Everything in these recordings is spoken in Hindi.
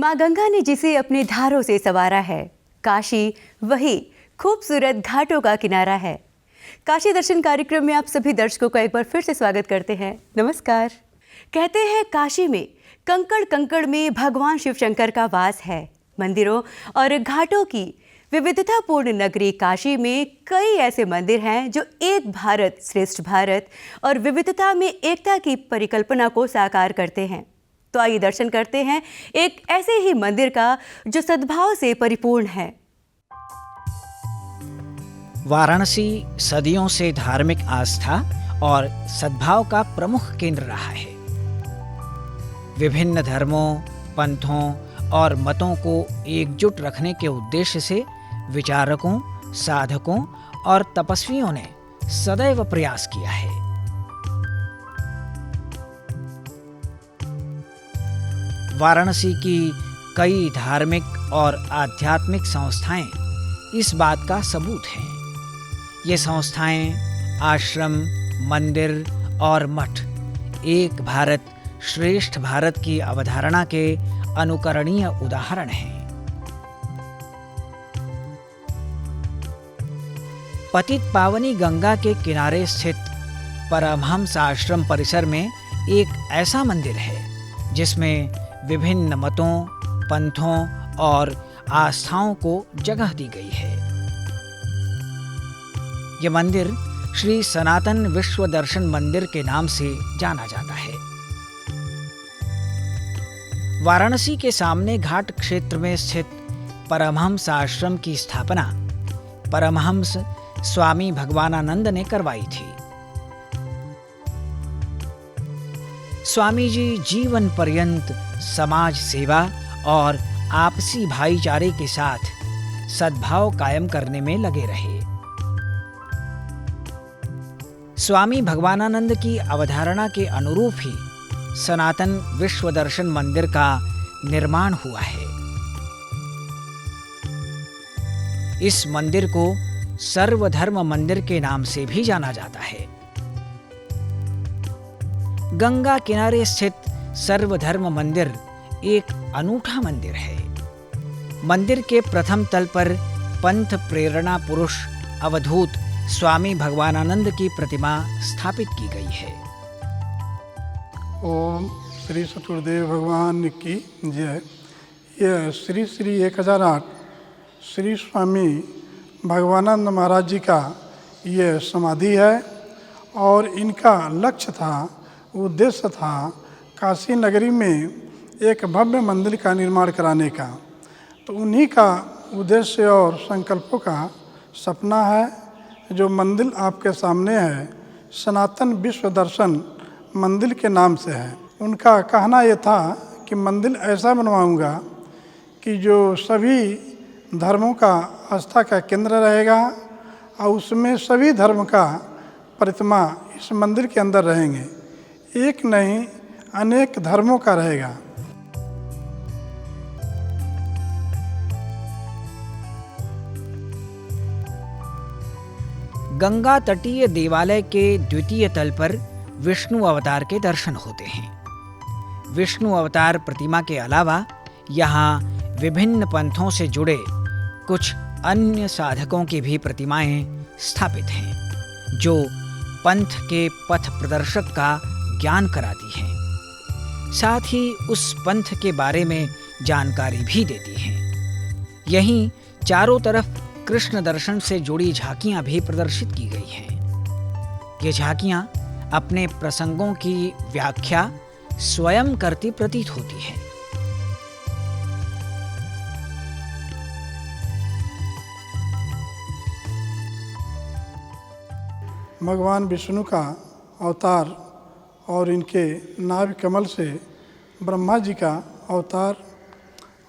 माँ गंगा ने जिसे अपनी धारों से संवारा है, काशी वही खूबसूरत घाटों का किनारा है। काशी दर्शन कार्यक्रम में आप सभी दर्शकों का एक बार फिर से स्वागत करते हैं। नमस्कार। कहते हैं काशी में कंकड़ कंकड़ में भगवान शिव शंकर का वास है। मंदिरों और घाटों की विविधतापूर्ण नगरी काशी में कई ऐसे मंदिर हैं जो एक भारत श्रेष्ठ भारत और विविधता में एकता की परिकल्पना को साकार करते हैं। तो आइए दर्शन करते हैं एक ऐसे ही मंदिर का जो सद्भाव से परिपूर्ण है। वाराणसी सदियों से धार्मिक आस्था और सद्भाव का प्रमुख केंद्र रहा है। विभिन्न धर्मों, पंथों और मतों को एकजुट रखने के उद्देश्य से विचारकों, साधकों और तपस्वियों ने सदैव प्रयास किया है। वाराणसी की कई धार्मिक और आध्यात्मिक संस्थाएं इस बात का सबूत हैं। ये संस्थाएं, आश्रम, मंदिर और मठ एक भारत श्रेष्ठ भारत की अवधारणा के अनुकरणीय उदाहरण हैं। पतित पावनी गंगा के किनारे स्थित परमहंस आश्रम परिसर में एक ऐसा मंदिर है जिसमें विभिन्न मतों, पंथों और आस्थाओं को जगह दी गई है। यह मंदिर श्री सनातन विश्व दर्शन मंदिर के नाम से जाना जाता है। वाराणसी के सामने घाट क्षेत्र में स्थित परमहंस आश्रम की स्थापना परमहंस स्वामी भगवानानंद ने करवाई थी। स्वामी जी जीवन पर्यंत समाज सेवा और आपसी भाईचारे के साथ सद्भाव कायम करने में लगे रहे। स्वामी भगवानानंद की अवधारणा के अनुरूप ही सनातन विश्व दर्शन मंदिर का निर्माण हुआ है। इस मंदिर को सर्वधर्म मंदिर के नाम से भी जाना जाता है। गंगा किनारे स्थित सर्वधर्म मंदिर एक अनूठा मंदिर है। मंदिर के प्रथम तल पर पंथ प्रेरणा पुरुष अवधूत स्वामी भगवानानंद की प्रतिमा स्थापित की गई है। ओम श्री सतगुरुदेव भगवान की जय। यह श्री श्री 1008 श्री स्वामी भगवानंद महाराज जी का यह समाधि है और इनका लक्ष्य था, उद्देश्य था काशी नगरी में एक भव्य मंदिर का निर्माण कराने का। तो उन्हीं का उद्देश्य और संकल्पों का सपना है। जो मंदिर आपके सामने है सनातन विश्व दर्शन मंदिर के नाम से है। उनका कहना यह था कि मंदिर ऐसा बनवाऊंगा कि जो सभी धर्मों का आस्था का केंद्र रहेगा और उसमें सभी धर्म का प्रतिमा इस मंदिर के अंदर रहेंगे। एक नहीं अनेक धर्मों का रहेगा। गंगा तटीय देवालय के द्वितीय तल पर विष्णु अवतार के दर्शन होते हैं। विष्णु अवतार प्रतिमा के अलावा यहाँ विभिन्न पंथों से जुड़े कुछ अन्य साधकों की भी प्रतिमाएं स्थापित हैं, जो पंथ के पथ प्रदर्शक का ज्ञान कराती हैं, साथ ही उस पंथ के बारे में जानकारी भी देती हैं। यहीं चारों तरफ कृष्ण दर्शन से जुड़ी झांकियां भी प्रदर्शित की गई हैं। ये झांकियां अपने प्रसंगों की व्याख्या स्वयं करती प्रतीत होती हैं। भगवान विष्णु का अवतार और इनके नाभि कमल से ब्रह्मा जी का अवतार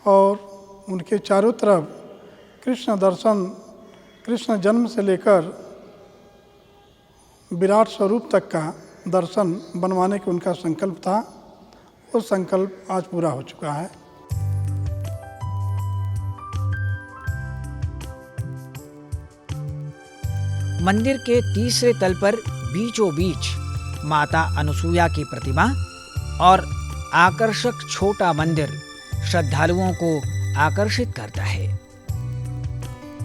और उनके चारों तरफ कृष्ण दर्शन, कृष्ण जन्म से लेकर विराट स्वरूप तक का दर्शन बनवाने का उनका संकल्प था। वो संकल्प आज पूरा हो चुका है। मंदिर के तीसरे तल पर बीचों बीच माता अनुसूया की प्रतिमा और आकर्षक छोटा मंदिर श्रद्धालुओं को आकर्षित करता है।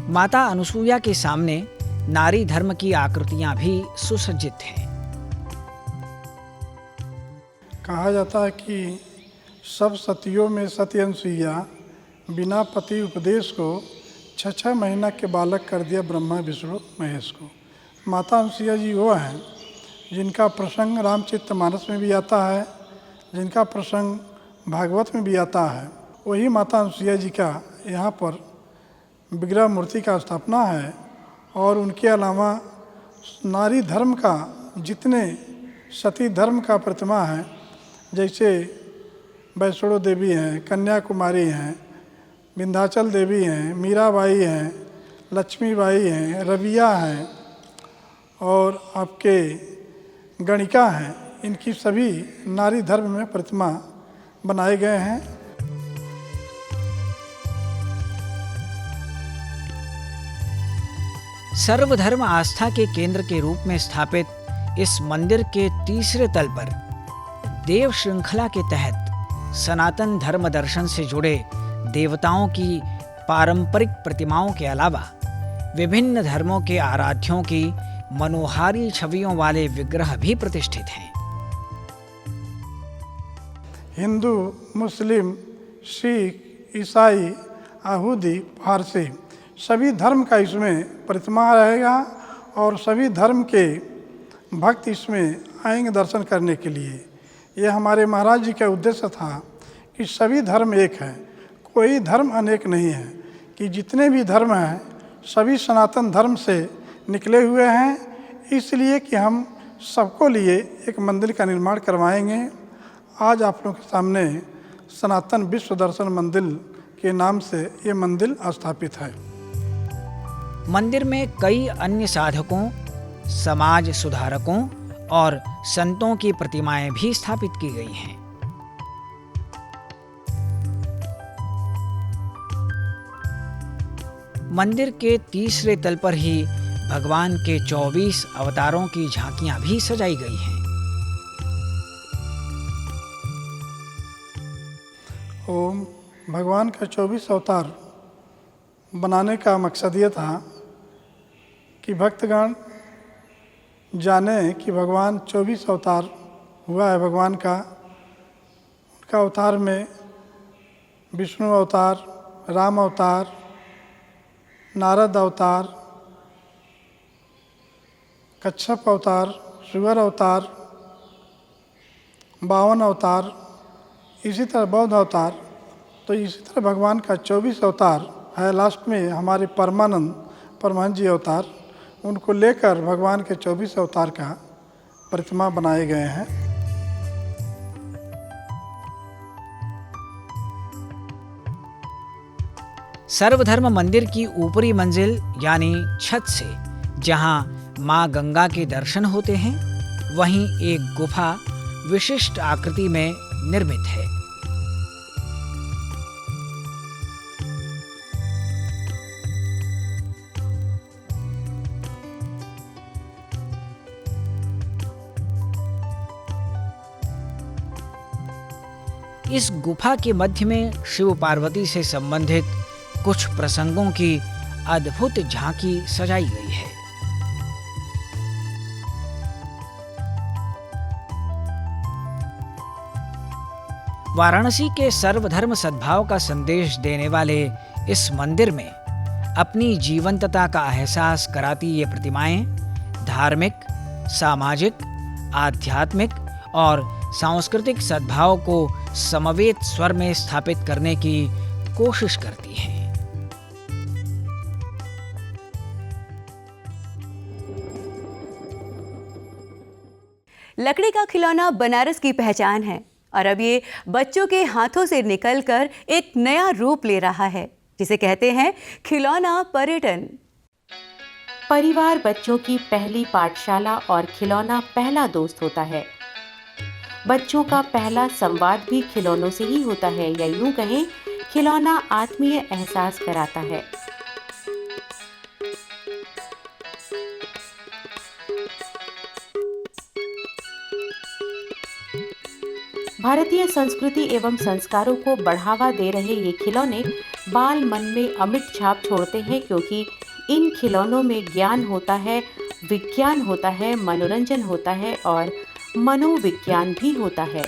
माता अनुसूया के सामने नारी धर्म की आकृतियां भी सुसज्जित हैं। कहा जाता है कि सब सतियों में सती अनुसुईया बिना पति उपदेश को 6 महीना के बालक कर दिया ब्रह्मा विष्णु महेश को। माता अनुसुईया जी वो हैं जिनका प्रसंग रामचरितमानस में भी आता है, जिनका प्रसंग भागवत में भी आता है। वही माता अनुसुईया जी का यहाँ पर विग्रह मूर्ति का स्थापना है। और उनके अलावा नारी धर्म का जितने सती धर्म का प्रतिमा है, जैसे वैष्णो देवी हैं, कन्याकुमारी हैं, विंध्याचल देवी हैं, मीराबाई हैं, लक्ष्मीबाई हैं, रबिया हैं और आपके गणिका हैं, इनकी सभी नारी धर्म में प्रतिमा बनाए गए हैं। सर्वधर्म आस्था के केंद्र के रूप में स्थापित इस मंदिर के तीसरे तल पर देव श्रृंखला के तहत सनातन धर्म दर्शन से जुड़े देवताओं की पारंपरिक प्रतिमाओं के अलावा विभिन्न धर्मों के आराध्यों की मनोहारी छवियों वाले विग्रह भी प्रतिष्ठित हैं। हिंदू, मुस्लिम, सिख, ईसाई, यहूदी, पारसी सभी धर्म का इसमें प्रतिमा रहेगा और सभी धर्म के भक्त इसमें आएंगे दर्शन करने के लिए। ये हमारे महाराज जी का उद्देश्य था कि सभी धर्म एक है, कोई धर्म अनेक नहीं है, कि जितने भी धर्म हैं सभी सनातन धर्म से निकले हुए हैं, इसलिए कि हम सबको लिए एक मंदिर का निर्माण करवाएंगे। आज आप लोगों के सामने सनातन विश्व दर्शन मंदिर के नाम से ये मंदिर स्थापित है। मंदिर में कई अन्य साधकों, समाज सुधारकों और संतों की प्रतिमाएं भी स्थापित की गई हैं। मंदिर के तीसरे तल पर ही भगवान के 24 अवतारों की झांकियां भी सजाई गई हैं। ओम भगवान का 24 अवतार बनाने का मकसद ये था कि भक्तगण जाने कि भगवान 24 अवतार हुआ है भगवान का। उनका अवतार में विष्णु अवतार, राम अवतार, नारद अवतार, कच्छप अवतार, सुगर अवतार, 52 अवतार, इसी तरह बौद्ध अवतार। तो इसी तरह भगवान का 24 अवतार है। लास्ट में हमारे परमानंद जी अवतार, उनको लेकर भगवान के 24 अवतार का प्रतिमा बनाए गए हैं। सर्वधर्म मंदिर की ऊपरी मंजिल यानी छत से जहां मां गंगा के दर्शन होते हैं, वहीं एक गुफा विशिष्ट आकृति में निर्मित है। इस गुफा के मध्य में शिव पार्वती से संबंधित कुछ प्रसंगों की अद्भुत झांकी सजाई गई है। वाराणसी के सर्वधर्म सद्भाव का संदेश देने वाले इस मंदिर में अपनी जीवंतता का एहसास कराती ये प्रतिमाएं धार्मिक, सामाजिक, आध्यात्मिक और सांस्कृतिक सद्भाव को समवेत स्वर में स्थापित करने की कोशिश करती हैं। लकड़ी का खिलौना बनारस की पहचान है और अब ये बच्चों के हाथों से निकलकर एक नया रूप ले रहा है, जिसे कहते हैं खिलौना पर्यटन। परिवार बच्चों की पहली पाठशाला और खिलौना पहला दोस्त होता है। बच्चों का पहला संवाद भी खिलौनों से ही होता है, या यूं कहें खिलौना आत्मीय एहसास कराता है। भारतीय संस्कृति एवं संस्कारों को बढ़ावा दे रहे ये खिलौने बाल मन में अमिट छाप छोड़ते हैं, क्योंकि इन खिलौनों में ज्ञान होता है, विज्ञान होता है, मनोरंजन होता है और मनोविज्ञान भी होता है।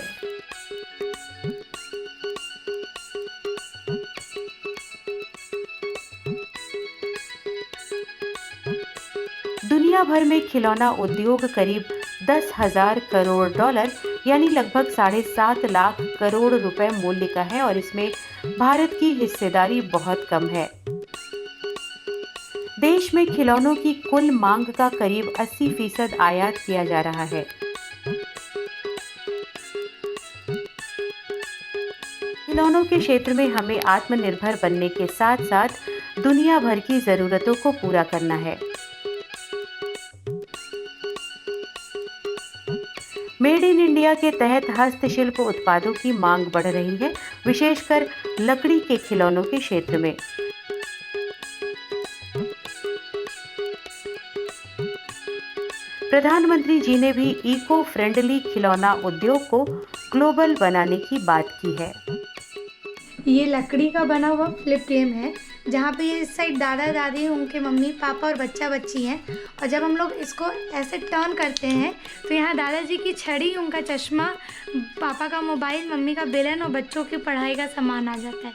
दुनिया भर में खिलौना उद्योग करीब 10,000 करोड़ डॉलर यानी लगभग 7.5 लाख करोड़ रुपए मूल्य का है और इसमें भारत की हिस्सेदारी बहुत कम है। देश में खिलौनों की कुल मांग का करीब 80% आयात किया जा रहा है। खिलौनों के क्षेत्र में हमें आत्मनिर्भर बनने के साथ साथ दुनिया भर की जरूरतों को पूरा करना है। मेड इन इंडिया के तहत हस्तशिल्प उत्पादों की मांग बढ़ रही है, विशेषकर लकड़ी के खिलौनों के क्षेत्र में। प्रधानमंत्री जी ने भी इको फ्रेंडली खिलौना उद्योग को ग्लोबल बनाने की बात की है। ये लकड़ी का बना हुआ फ्लिप गेम है, जहाँ पे ये इस साइड दादा दादी, उनके मम्मी पापा और बच्चा बच्ची हैं, और जब हम लोग इसको ऐसे टर्न करते हैं तो यहाँ दादाजी की छड़ी, उनका चश्मा, पापा का मोबाइल, मम्मी का बेलन और बच्चों की पढ़ाई का सामान आ जाता है।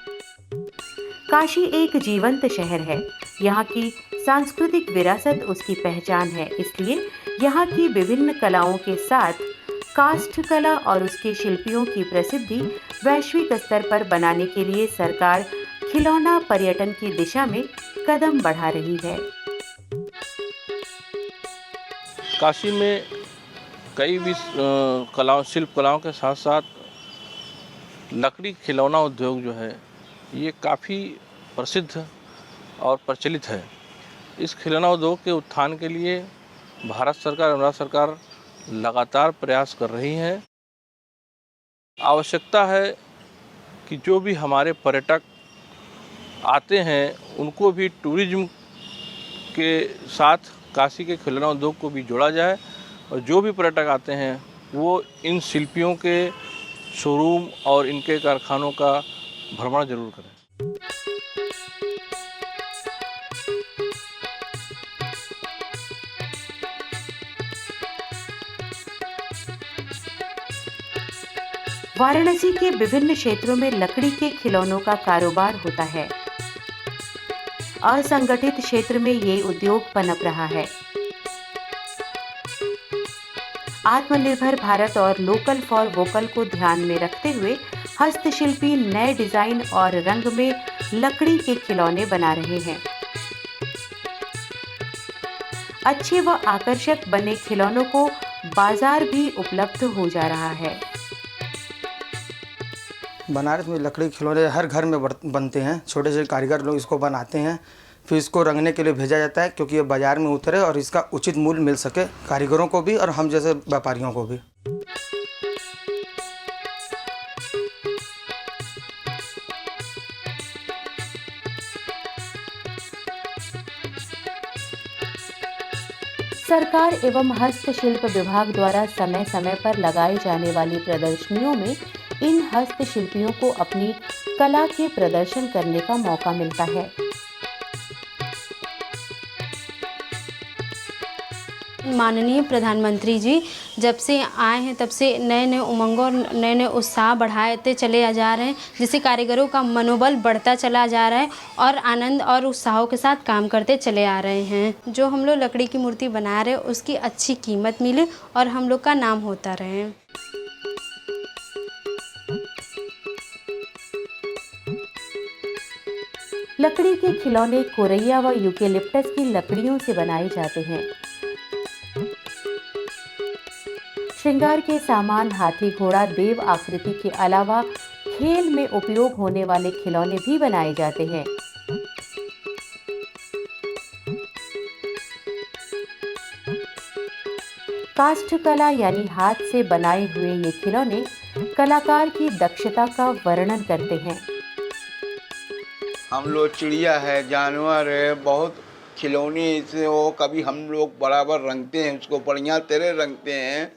काशी एक जीवंत शहर है। यहाँ की सांस्कृतिक विरासत उसकी पहचान है, इसलिए यहाँ की विभिन्न कलाओं के साथ काष्ठ कला और उसके शिल्पियों की प्रसिद्धि वैश्विक स्तर पर बनाने के लिए सरकार खिलौना पर्यटन की दिशा में कदम बढ़ा रही है। काशी में कई भी शिल्प कलाओं के साथ साथ लकड़ी खिलौना उद्योग जो है ये काफ़ी प्रसिद्ध और प्रचलित है। इस खिलौना उद्योग के उत्थान के लिए भारत सरकार और राज्य सरकार लगातार प्रयास कर रही हैं। आवश्यकता है कि जो भी हमारे पर्यटक आते हैं उनको भी टूरिज्म के साथ काशी के खिलौना उद्योग को भी जोड़ा जाए, और जो भी पर्यटक आते हैं वो इन शिल्पियों के शोरूम और इनके कारखानों का भ्रमण जरूर करें। वाराणसी के विभिन्न क्षेत्रों में लकड़ी के खिलौनों का कारोबार होता है। असंगठित क्षेत्र में ये उद्योग पनप रहा है। आत्मनिर्भर भारत और लोकल फॉर वोकल को ध्यान में रखते हुए हस्तशिल्पी नए डिजाइन और रंग में लकड़ी के खिलौने बना रहे हैं। अच्छे व आकर्षक बने खिलौनों को बाजार भी उपलब्ध हो जा रहा है। बनारस में लकड़ी के खिलौने हर घर में बनते हैं। छोटे छोटे कारीगर लोग इसको बनाते हैं, फिर इसको रंगने के लिए भेजा जाता है, क्योंकि ये बाज़ार में उतरे और इसका उचित मूल्य मिल सके कारीगरों को भी और हम जैसे व्यापारियों को भी। सरकार एवं हस्तशिल्प विभाग द्वारा समय समय पर लगाई जाने वाली प्रदर्शनियों में इन हस्तशिल्पियों को अपनी कला के प्रदर्शन करने का मौका मिलता है। माननीय प्रधानमंत्री जी जब से आए हैं तब से नए नए उमंगों और नए नए उत्साह बढ़ाते चले जा रहे हैं, जिससे कारीगरों का मनोबल बढ़ता चला जा रहा है और आनंद और उत्साहों के साथ काम करते चले आ रहे हैं। जो हम लोग लकड़ी की मूर्ति बना रहे हैं उसकी अच्छी कीमत मिले और हम लोग का नाम होता रहे। लकड़ी के खिलौने कोरैया व यूकेलिप्टस की लकड़ियों से बनाए जाते हैं। श्रृंगार के सामान हाथी घोड़ा देव आकृति के अलावा खेल में उपयोग होने वाले खिलौने भी बनाए जाते हैं। काष्ठ कला यानी हाथ से बनाए हुए ये खिलौने कलाकार की दक्षता का वर्णन करते हैं। हम लोग चिड़िया है, जानवर है, बहुत खिलौने से वो कभी हम लोग बराबर रंगते हैं, उसको बढ़िया तरह रंगते हैं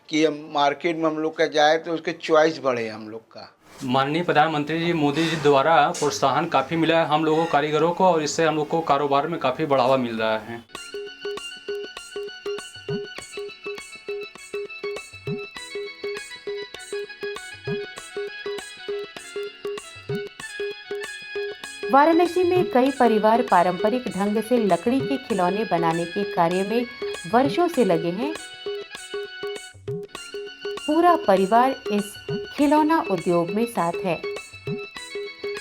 कि मार्केट में हम लोग का जाए तो उसके चॉइस बढ़े हम लोग का। माननीय प्रधानमंत्री जी मोदी जी द्वारा प्रोत्साहन काफ़ी मिला है हम लोगों को, कारीगरों को, और इससे हम लोग को कारोबार में काफ़ी बढ़ावा मिल रहा है। वाराणसी में कई परिवार पारंपरिक ढंग से लकड़ी के खिलौने बनाने के कार्य में वर्षों से लगे हैं। पूरा परिवार इस खिलौना उद्योग में साथ है।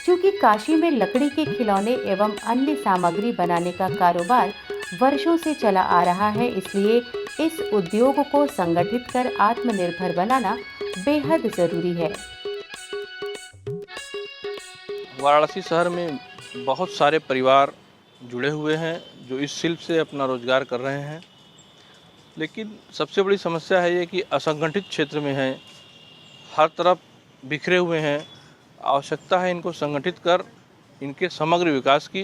क्योंकि काशी में लकड़ी के खिलौने एवं अन्य सामग्री बनाने का कारोबार वर्षों से चला आ रहा है, इसलिए इस उद्योग को संगठित कर आत्मनिर्भर बनाना बेहद जरूरी है। वाराणसी शहर में बहुत सारे परिवार जुड़े हुए हैं जो इस शिल्प से अपना रोजगार कर रहे हैं, लेकिन सबसे बड़ी समस्या है ये कि असंगठित क्षेत्र में हैं, हर तरफ बिखरे हुए हैं। आवश्यकता है इनको संगठित कर इनके समग्र विकास की,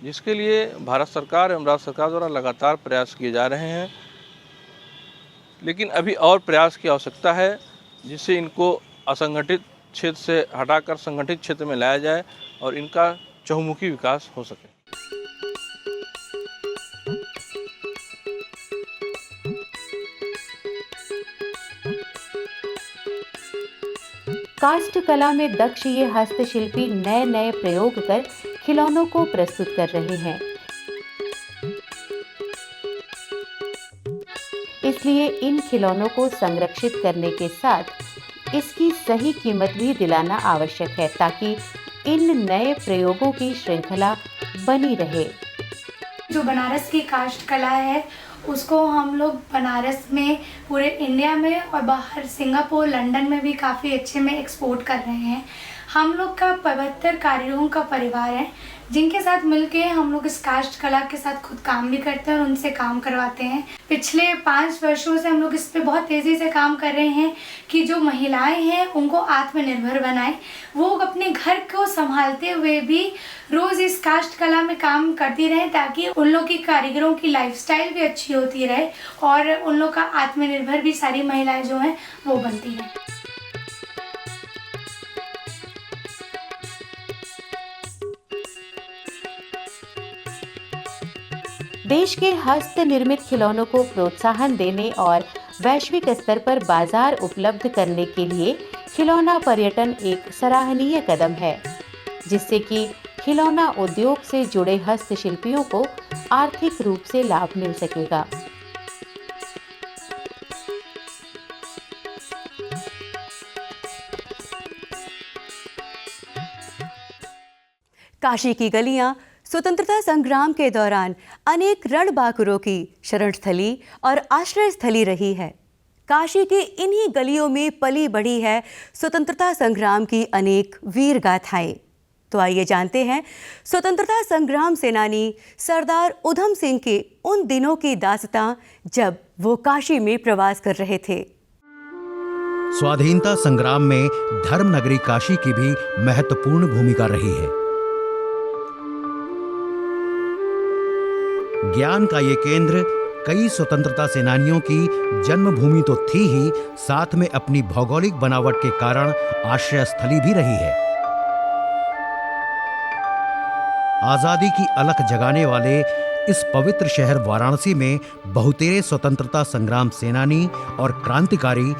जिसके लिए भारत सरकार एवं राज्य सरकार द्वारा लगातार प्रयास किए जा रहे हैं, लेकिन अभी और प्रयास की आवश्यकता है जिससे इनको असंगठित क्षेत्र से हटाकर संगठित क्षेत्र में लाया जाए और इनका चहुमुखी विकास हो सके। काष्ठ कला में दक्ष ये हस्तशिल्पी नए नए प्रयोग कर खिलौनों को प्रस्तुत कर रहे हैं। इसलिए इन खिलौनों को संरक्षित करने के साथ इसकी सही कीमत भी दिलाना आवश्यक है, ताकि इन नए प्रयोगों की श्रृंखला बनी रहे। जो बनारस की काष्ठ कला है उसको हम लोग बनारस में, पूरे इंडिया में और बाहर सिंगापुर, लंदन में भी काफ़ी अच्छे में एक्सपोर्ट कर रहे हैं। हम लोग का 75 कारीगरों का परिवार है जिनके साथ मिलके हम लोग इस काष्ठ कला के साथ खुद काम भी करते हैं और उनसे काम करवाते हैं। पिछले 5 वर्षों से हम लोग इस पे बहुत तेज़ी से काम कर रहे हैं कि जो महिलाएं हैं उनको आत्मनिर्भर बनाएं, वो अपने घर को संभालते हुए भी रोज़ इस काष्ठ कला में काम करती रहें, ताकि उन लोग की कारीगरों की लाइफस्टाइल भी अच्छी होती रहे और उन लोग का आत्मनिर्भर भी सारी महिलाएं जो हैं वो बनती रहें। देश के हस्त निर्मित खिलौनों को प्रोत्साहन देने और वैश्विक स्तर पर बाजार उपलब्ध करने के लिए खिलौना पर्यटन एक सराहनीय कदम है, जिससे कि खिलौना उद्योग से जुड़े हस्तशिल्पियों को आर्थिक रूप से लाभ मिल सकेगा। काशी की गलियां स्वतंत्रता संग्राम के दौरान अनेक रणबांकुरों की शरण स्थली और आश्रय स्थली रही है। काशी की इन्हीं गलियों में पली बढ़ी है स्वतंत्रता संग्राम की अनेक वीर गाथाएं। तो आइए जानते हैं स्वतंत्रता संग्राम सेनानी सरदार उधम सिंह के उन दिनों की दास्तां जब वो काशी में प्रवास कर रहे थे। स्वाधीनता संग्राम में धर्म नगरी काशी की भी महत्वपूर्ण भूमिका रही है। ज्ञान का ये केंद्र कई स्वतंत्रता सेनानियों की जन्मभूमि तो थी ही, साथ में अपनी भौगोलिक बनावट के कारण आश्रय स्थली भी रही है। आजादी की अलख जगाने वाले इस पवित्र शहर वाराणसी में बहुतेरे स्वतंत्रता संग्राम सेनानी और क्रांतिकारी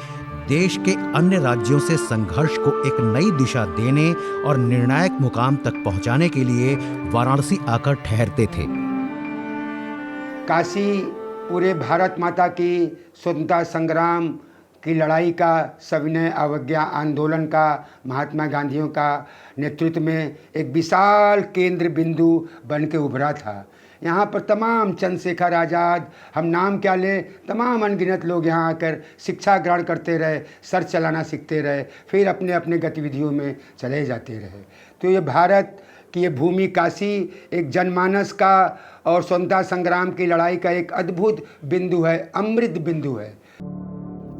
देश के अन्य राज्यों से संघर्ष को एक नई दिशा देने और निर्णायक मुकाम तक पहुंचाने के लिए वाराणसी आकर ठहरते थे। काशी पूरे भारत माता की स्वतंत्रता संग्राम की लड़ाई का, सविनय अवज्ञा आंदोलन का, महात्मा गांधियों का नेतृत्व में एक विशाल केंद्र बिंदु बन के उभरा था। यहाँ पर तमाम चंद्रशेखर आज़ाद, हम नाम क्या लें, तमाम अनगिनत लोग यहाँ आकर शिक्षा ग्रहण करते रहे, सर चलाना सीखते रहे, फिर अपने अपने गतिविधियों में चले जाते रहे। तो ये भारत कि ये भूमि काशी एक जनमानस का और स्वतंत्रता संग्राम की लड़ाई का एक अद्भुत बिंदु है, अमृत बिंदु है।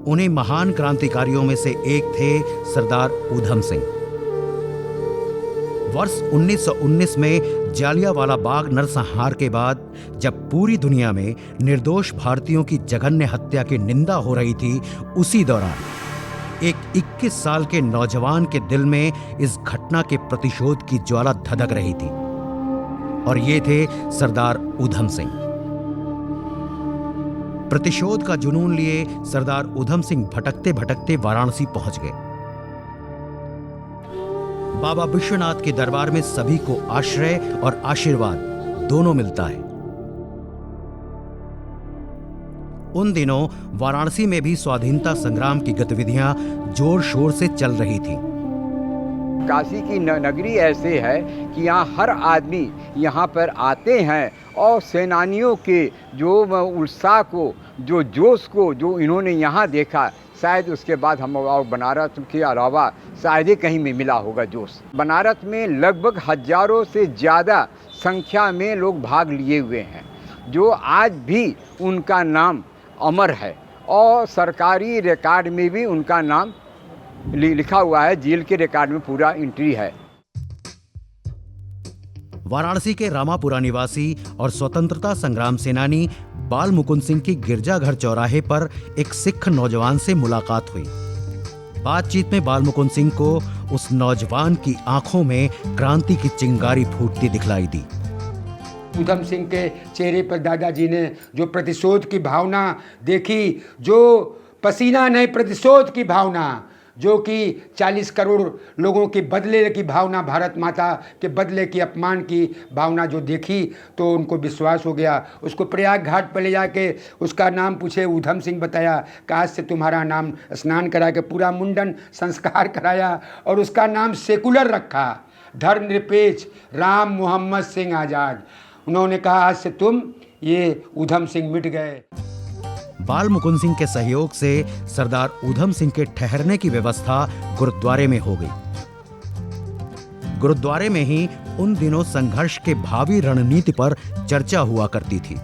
उन्हें महान क्रांतिकारियों में से एक थे सरदार उधम सिंह। वर्ष 1919 में जालियांवाला बाग नरसंहार के बाद जब पूरी दुनिया में निर्दोष भारतीयों की जघन्य हत्या की निंदा हो रही थी, उसी दौरान एक 21 साल के नौजवान के दिल में इस घटना के प्रतिशोध की ज्वाला धधक रही थी, और ये थे सरदार ऊधम सिंह। प्रतिशोध का जुनून लिए सरदार ऊधम सिंह भटकते भटकते वाराणसी पहुंच गए। बाबा विश्वनाथ के दरबार में सभी को आश्रय और आशीर्वाद दोनों मिलता है। उन दिनों वाराणसी में भी स्वाधीनता संग्राम की गतिविधियां जोर शोर से चल रही थी। काशी की नगरी ऐसे है कि यहाँ हर आदमी यहाँ पर आते हैं और सेनानियों के जो उत्साह को, जो जोश को, जो इन्होंने यहाँ देखा, शायद उसके बाद हम और बनारस के अलावा शायद ही कहीं में मिला होगा जोश। बनारस में लगभग हजारों से ज़्यादा संख्या में लोग भाग लिए हुए हैं, जो आज भी उनका नाम अमर है और सरकारी रिकॉर्ड में भी उनका नाम लिखा हुआ है, जेल के रिकॉर्ड में पूरा एंट्री है। वाराणसी के रामापुरा निवासी और स्वतंत्रता संग्राम सेनानी बाल मुकुंद सिंह की गिरजाघर चौराहे पर एक सिख नौजवान से मुलाकात हुई। बातचीत में बाल मुकुंद सिंह को उस नौजवान की आंखों में क्रांति की चिंगारी फूटती दिखलाई दी। ऊधम सिंह के चेहरे पर दादाजी ने जो प्रतिशोध की भावना देखी, जो पसीना नहीं प्रतिशोध की भावना, जो कि 40 करोड़ लोगों की बदले की भावना, भारत माता के बदले की अपमान की भावना जो देखी, तो उनको विश्वास हो गया। उसको प्रयाग घाट पर ले जाके उसका नाम पूछे, ऊधम सिंह बताया, काश से तुम्हारा नाम, स्नान करा के पूरा मुंडन संस्कार कराया और उसका नाम सेकुलर रखा, धर्मनिरपेक्ष राम मोहम्मद सिंह आज़ाद। उन्होंने कहा आज से तुम ये ऊधम सिंह मिट गए। बाल मुकुंद सिंह के सहयोग से सरदार ऊधम सिंह के ठहरने की व्यवस्था गुरुद्वारे में हो गई। गुरुद्वारे में ही उन दिनों संघर्ष के भावी रणनीति पर चर्चा हुआ करती थी।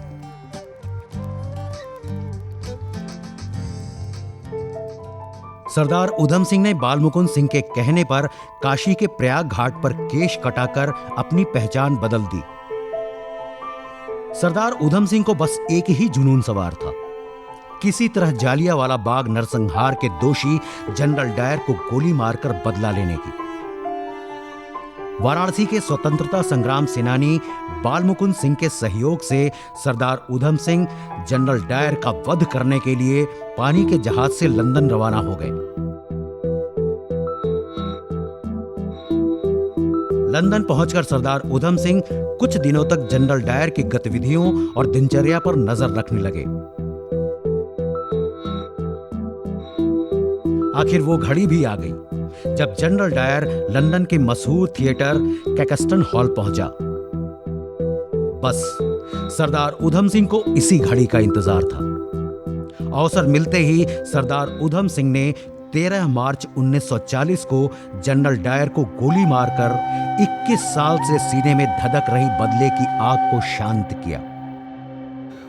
सरदार ऊधम सिंह ने बाल मुकुंद सिंह के कहने पर काशी के प्रयाग घाट पर केश कटाकर अपनी पहचान बदल दी। सरदार ऊधम सिंह को बस एक ही जुनून सवार था, किसी तरह जालियांवाला बाग नरसंहार के दोषी जनरल डायर को गोली मारकर बदला लेने की। वाराणसी के स्वतंत्रता संग्राम सेनानी बाल मुकुंद सिंह के सहयोग से सरदार ऊधम सिंह जनरल डायर का वध करने के लिए पानी के जहाज से लंदन रवाना हो गए। लंदन पहुंचकर सरदार ऊधम सिंह कुछ दिनों तक जनरल डायर की गतिविधियों और दिनचर्या पर नजर रखने लगे। आखिर वो घड़ी भी आ गई जब जनरल डायर लंदन के मशहूर थिएटर कैक्सटन हॉल पहुंचा। बस सरदार ऊधम सिंह को इसी घड़ी का इंतजार था। अवसर मिलते ही सरदार ऊधम सिंह ने 13 मार्च 1940 को जनरल डायर को गोली मारकर 21 साल से सीने में धधक रही बदले की आग को शांत किया।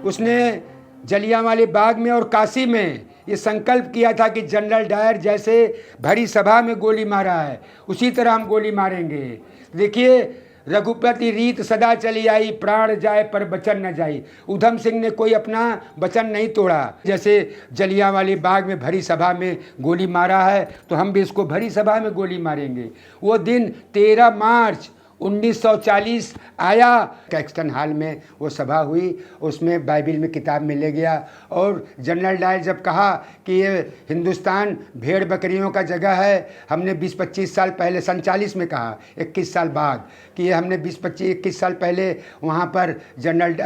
उसने जलियांवाले बाग में और काशी में ये संकल्प किया था कि जनरल डायर जैसे भरी सभा में गोली मारा है, उसी तरह हम गोली मारेंगे। देखिए, रघुपति रीत सदा चली आई, प्राण जाए पर वचन न जाई। ऊधम सिंह ने कोई अपना वचन नहीं तोड़ा। जैसे जलियांवाले बाग में भरी सभा में गोली मारा है, तो हम भी इसको भरी सभा में गोली मारेंगे। वो दिन 13 मार्च 1940 आया। कैक्सटन हॉल में वो सभा हुई, उसमें बाइबिल में किताब में ले गया और जनरल डायर जब कहा कि ये हिंदुस्तान भेड़ बकरियों का जगह है, हमने 20-25 साल पहले, सन 40 में कहा, 21 साल बाद, कि ये हमने 20-25-21 साल पहले वहाँ पर जनरल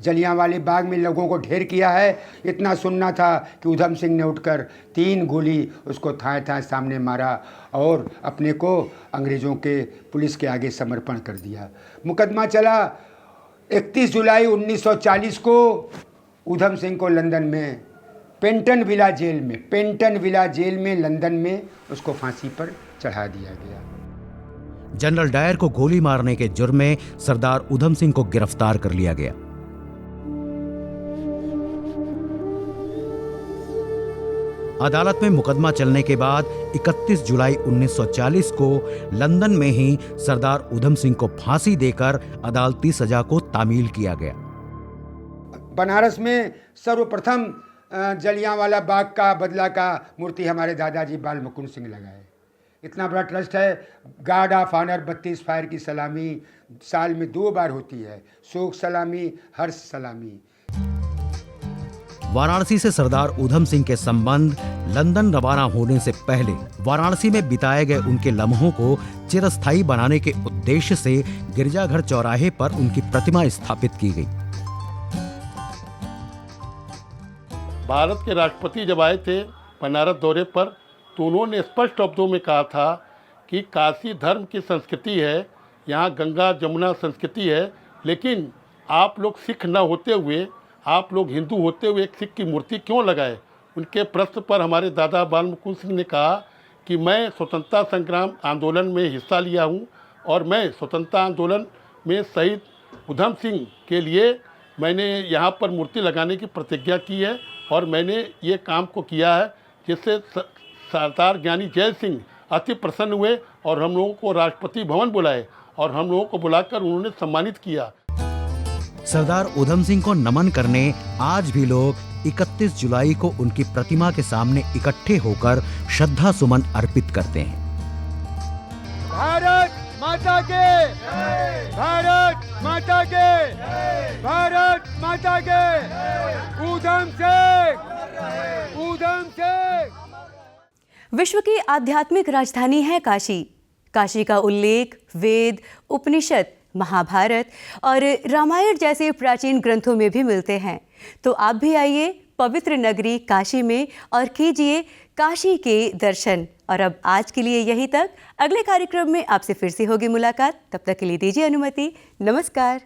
जलियांवाले बाग में लोगों को ढेर किया है। इतना सुनना था कि ऊधम सिंह ने उठकर 3 गोली उसको थाए थाए सामने मारा और अपने को अंग्रेज़ों के पुलिस के आगे समर्पण कर दिया। मुकदमा चला। 31 जुलाई 1940 को ऊधम सिंह को लंदन में पेंटन विला जेल में लंदन में उसको फांसी पर चढ़ा दिया गया। जनरल डायर को गोली मारने के जुर्म में सरदार ऊधम सिंह को गिरफ्तार कर लिया गया। अदालत में मुकदमा चलने के बाद 31 जुलाई 1940 को लंदन में ही सरदार उधम सिंह को फांसी देकर अदालती सजा को तामील किया गया। बनारस में सर्वप्रथम जलियांवाला बाग का बदला का मूर्ति हमारे दादाजी बाल मुकुंद सिंह लगाए। इतना बड़ा ट्रस्ट है। गार्ड ऑफ ऑनर 32 फायर की सलामी साल में 2 बार होती है, शोक सलामी, हर्ष सलामी। वाराणसी से सरदार उधम सिंह के संबंध लंदन रवाना होने से पहले वाराणसी में बिताए गए उनके लम्हों को चिरस्थायी बनाने के उद्देश्य से गिरजाघर चौराहे पर उनकी प्रतिमा स्थापित की गई। भारत के राष्ट्रपति जब आए थे बनारस दौरे पर, तो उन्होंने स्पष्ट शब्दों में कहा था कि काशी धर्म की संस्कृति है, यहाँ गंगा जमुना संस्कृति है, लेकिन आप लोग सिख न होते हुए, आप लोग हिंदू होते हुए एक सिख की मूर्ति क्यों लगाए। उनके प्रश्न पर हमारे दादा बाल मुकुंद सिंह ने कहा कि मैं स्वतंत्रता संग्राम आंदोलन में हिस्सा लिया हूँ और मैं स्वतंत्रता आंदोलन में शहीद उधम सिंह के लिए मैंने यहाँ पर मूर्ति लगाने की प्रतिज्ञा की है और मैंने ये काम को किया है, जिससे सरदार ज्ञानी जय सिंह अति प्रसन्न हुए और हम लोगों को राष्ट्रपति भवन बुलाए और हम लोगों को बुलाकर उन्होंने सम्मानित किया। सरदार उधम सिंह को नमन करने आज भी लोग 31 जुलाई को उनकी प्रतिमा के सामने इकट्ठे होकर श्रद्धा सुमन अर्पित करते हैं। भारत माता के, भारत माता के, भारत माता के, उधम सिंह, उधम सिंह। विश्व की आध्यात्मिक राजधानी है काशी। काशी का उल्लेख वेद, उपनिषद, महाभारत और रामायण जैसे प्राचीन ग्रंथों में भी मिलते हैं। तो आप भी आइए पवित्र नगरी काशी में और कीजिए काशी के दर्शन। और अब आज के लिए यहीं तक। अगले कार्यक्रम में आपसे फिर से होगी मुलाकात। तब तक के लिए दीजिए अनुमति। नमस्कार।